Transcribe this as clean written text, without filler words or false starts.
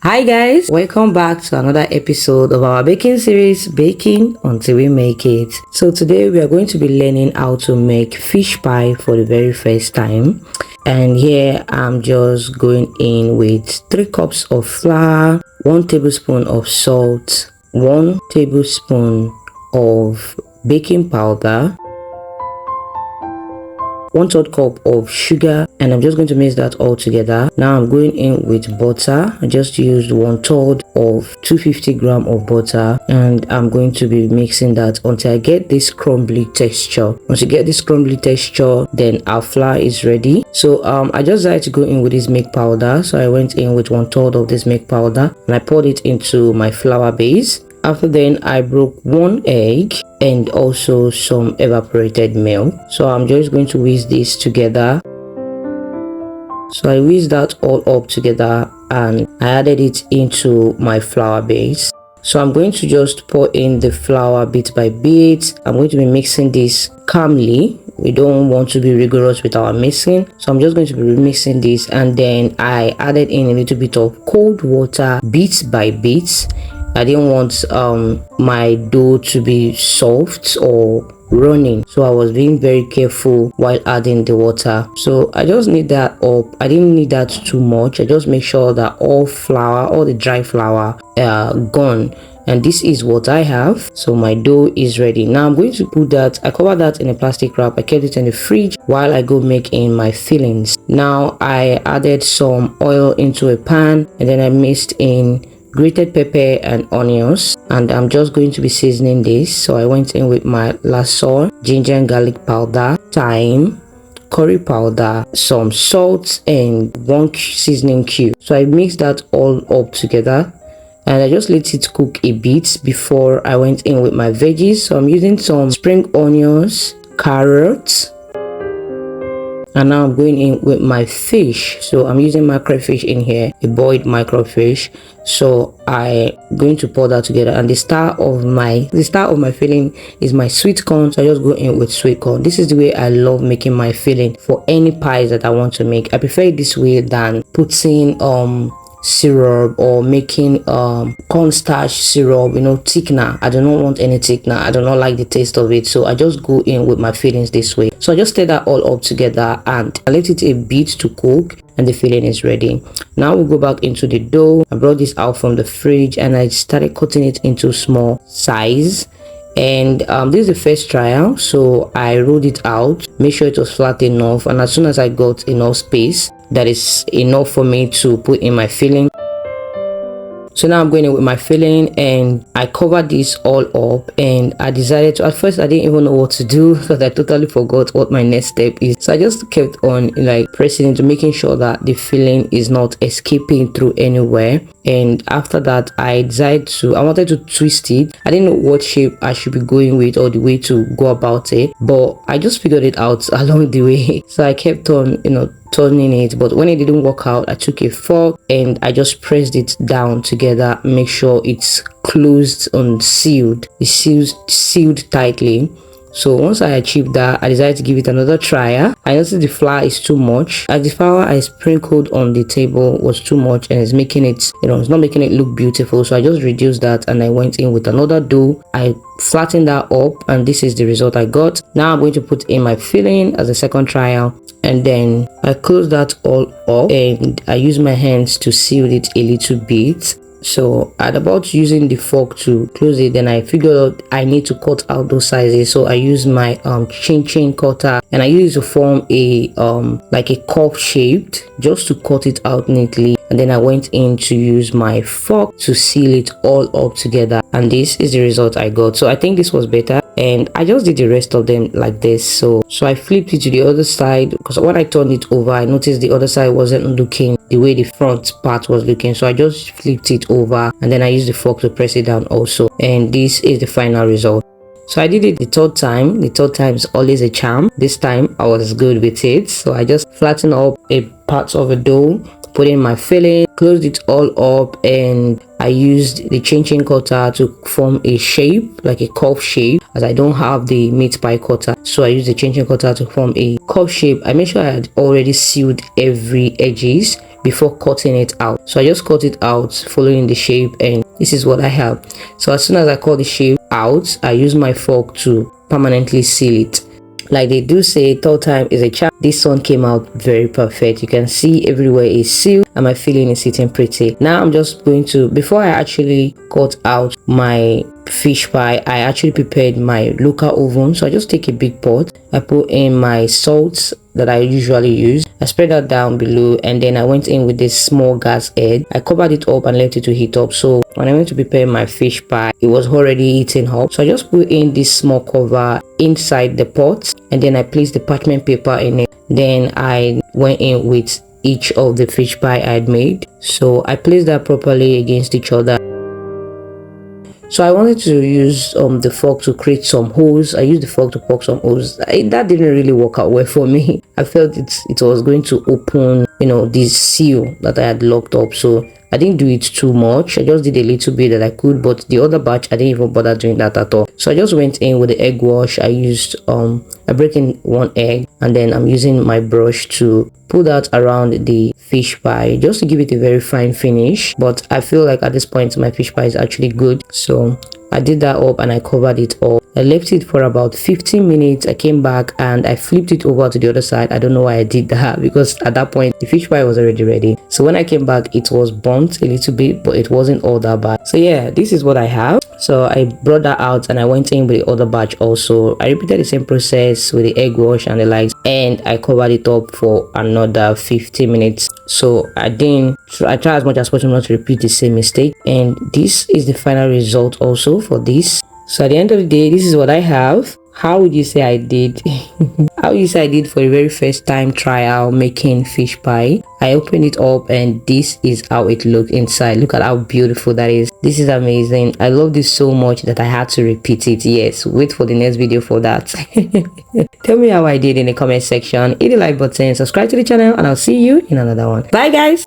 Hi guys, welcome back to another episode of our baking series, Baking Until We Make It. So today we are going to be learning how to make fish pie for the very first time. And here I'm just going in with 3 cups of flour, 1 tablespoon of salt, 1 tablespoon of baking powder, 1/3 cup of sugar, and I'm just going to mix that all together. Now I'm going in with butter. I just used 1/3 of 250 gram of butter, and I'm going to be mixing that until I get this crumbly texture. Once you get this crumbly texture, then our flour is ready. So I just decided to go in with this milk powder, so I went in with 1/3 of this milk powder and I poured it into my flour base. After then, I broke 1 egg and also some evaporated milk. So I'm just going to whisk this together. So I whisked that all up together and I added it into my flour base. So I'm going to just pour in the flour bit by bit. I'm going to be mixing this calmly. We don't want to be rigorous with our mixing, so I'm just going to be remixing this, and then I added in a little bit of cold water bit by bit. I didn't want my dough to be soft or running, so I was being very careful while adding the water. So I just need that up. I didn't need that too much. I just make sure that all the dry flour are gone, and this is what I have. So my dough is ready. Now I'm going to put that, I covered that in a plastic wrap. I kept it in the fridge while I go make in my fillings. Now I added some oil into a pan, and then I mixed in grated pepper and onions, and I'm just going to be seasoning this. So I went in with my lasso, ginger and garlic powder, thyme, curry powder, some salt, and 1 seasoning cube. So I mixed that all up together and I just let it cook a bit before I went in with my veggies. So I'm using some spring onions, carrots, and now I'm going in with my fish. So I'm using microfish in here, a boiled microfish. So I'm going to pour that together, and the star of my filling is my sweet corn. So I just go in with sweet corn. This is the way I love making my filling for any pies that I want to make. I prefer it this way than putting syrup or making cornstarch syrup, thickener. I do not want any thickener. I do not like the taste of it, so I just go in with my fillings this way. So I just stir that all up together and I let it a bit to cook, and the filling is ready. Now we go back into the dough. I brought this out from the fridge and I started cutting it into small size. And this is the first trial, so I rolled it out, make sure it was flat enough, and as soon as I got enough space that is enough for me to put in my filling. So now I'm going in with my filling, and I covered this all up, and I decided to, at first I didn't even know what to do because I totally forgot what my next step is. So I just kept on pressing into making sure that the filling is not escaping through anywhere. And after that I wanted to twist it. I didn't know what shape I should be going with or the way to go about it, but I just figured it out along the way. So I kept on turning it, but when it didn't work out, I took a fork and I just pressed it down together, make sure it's closed and sealed. It's sealed tightly. So once I achieved that, I decided to give it another try. I noticed the flour is too much. As the flour I sprinkled on the table was too much, and it's making it, it's not making it look beautiful. So I just reduced that and I went in with another dough. I flattened that up, and this is the result I got. Now I'm going to put in my filling as a second trial, and then I close that all up and I use my hands to seal it a little bit. So at about using the fork to close it, then I figured out I need to cut out those sizes. So I use my chin cutter, and I use it to form a like a cup shaped, just to cut it out neatly. And then I went in to use my fork to seal it all up together, and this is the result I got. So I think this was better, and I just did the rest of them like this. So I flipped it to the other side, because when I turned it over I noticed the other side wasn't looking the way the front part was looking. So I just flipped it over, and then I used the fork to press it down also, and this is the final result. So I did it the third time. The third time is always a charm. This time I was good with it, so I just flattened up a part of the dough, put in my filling, closed it all up, and I used the chin cutter to form a shape, like a cup shape, as I don't have the meat pie cutter. So I used the chin cutter to form a cup shape. I made sure I had already sealed every edges before cutting it out. So I just cut it out following the shape, and this is what I have. So as soon as I cut the shape out, I use my fork to permanently seal it. Like they do say, third time is a charm. This one came out very perfect. You can see everywhere is sealed and my filling is sitting pretty. Now I'm just going to, before I actually cut out my fish pie, I actually prepared my local oven. So I just take a big pot, I put in my salt that I usually use, I spread that down below, and then I went in with this small gas head. I covered it up and left it to heat up. So when I went to prepare my fish pie, it was already heating up. So I just put in this small cover inside the pot, and then I placed the parchment paper in it. Then I went in with each of the fish pie I had made. So I placed that properly against each other. So I wanted to use the fork to create some holes. I used the fork to poke some holes. That didn't really work out well for me. I felt it was going to open, you know, this seal that I had locked up. So I didn't do it too much. I just did a little bit that I could, but the other batch I didn't even bother doing that at all. So I just went in with the egg wash. I used I break in one egg, and then I'm using my brush to put that around the fish pie just to give it a very fine finish. But I feel like at this point my fish pie is actually good, so I did that up and I covered it up. I left it for about 15 minutes. I came back and I flipped it over to the other side. I don't know why I did that, because at that point the fish pie was already ready. So when I came back, it was burnt a little bit, but it wasn't all that bad. So yeah, this is what I have. So I brought that out and I went in with the other batch also. I repeated the same process with the egg wash and the likes, and I covered it up for another 15 minutes. So I try as much as possible not to repeat the same mistake, and this is the final result also for this. So at the end of the day, this is what I have. How would you say I did? How would you say I did for the very first time trial making fish pie? I opened it up and this is how it looked inside. Look at how beautiful that is. This is amazing. I love this so much that I had to repeat it. Yes, wait for the next video for that. Tell me how I did in the comment section. Hit the like button, subscribe to the channel, and I'll see you in another one. Bye guys.